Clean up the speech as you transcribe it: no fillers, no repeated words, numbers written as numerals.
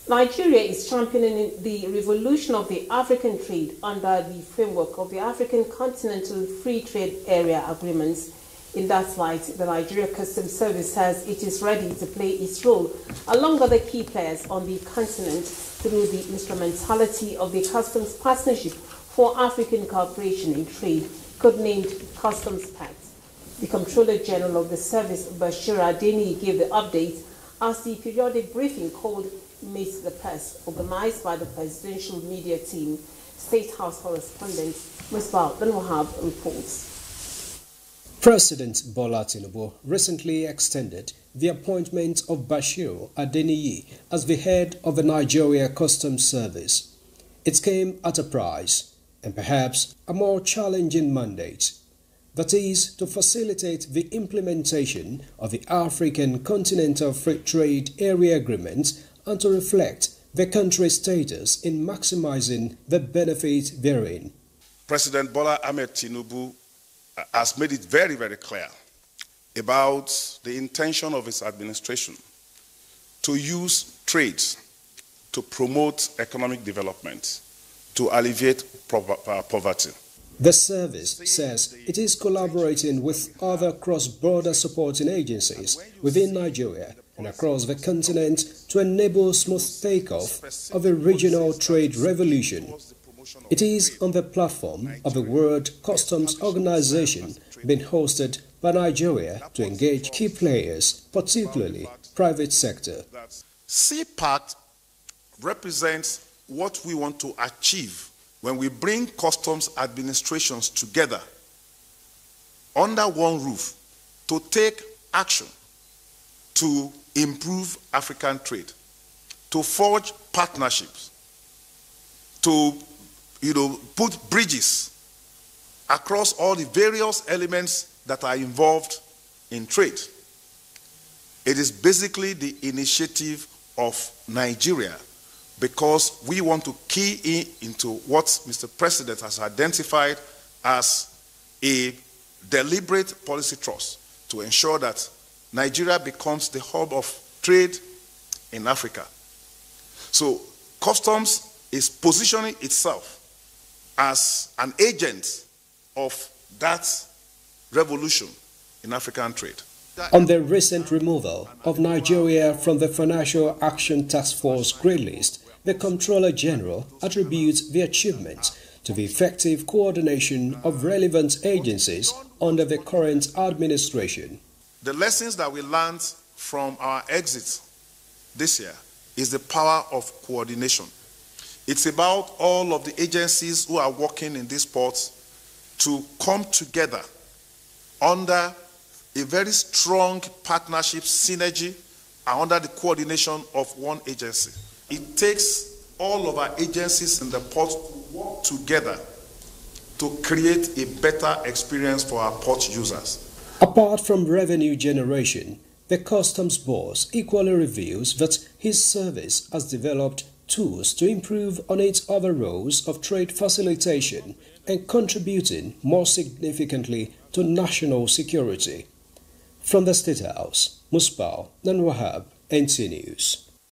Nigeria is championing the revolution of the African trade under the framework of the African Continental Free Trade Area Agreements. In that light, the Nigeria Customs Service says it is ready to play its role along other key players on the continent through the instrumentality of the Customs Partnership for African Cooperation in Trade, codenamed Customs Pact. The Comptroller General of the Service, Bashir Adeni, gave the update as the periodic briefing called Meet the Press, organized by the Presidential Media Team. State House correspondent Musbah Wahab reports. President Bola Tinubu recently extended the appointment of Bashir Adeniyi as the head of the Nigeria Customs Service. It came at a price and perhaps a more challenging mandate. That is, to facilitate the implementation of the African Continental Free Trade Area Agreement and to reflect the country's status in maximizing the benefit therein. President Bola Ahmed Tinubu has made it very, very clear about the intention of his administration to use trade to promote economic development, to alleviate poverty. The service says it is collaborating with other cross-border supporting agencies within Nigeria and across the continent to enable smooth takeoff of a regional trade revolution. It is on the platform of the World Customs Organization being hosted by Nigeria to engage key players, particularly private sector. CPACT represents what we want to achieve when we bring customs administrations together under one roof to take action to improve African trade, to forge partnerships, to put bridges across all the various elements that are involved in trade. It is basically the initiative of Nigeria, because we want to key into what Mr. President has identified as a deliberate policy thrust to ensure that Nigeria becomes the hub of trade in Africa. So customs is positioning itself as an agent of that revolution in African trade. On the recent removal of Nigeria from the Financial Action Task Force grey list, the Comptroller General attributes the achievement to the effective coordination of relevant agencies under the current administration. The lessons that we learned from our exit this year is the power of coordination. It's about all of the agencies who are working in these ports to come together under a very strong partnership synergy and under the coordination of one agency. It takes all of our agencies in the port to work together to create a better experience for our port users. Apart from revenue generation, the Customs Boss equally reveals that his service has developed tools to improve on its other roles of trade facilitation and contributing more significantly to national security. From the State House, Musbah Wahab, NT News.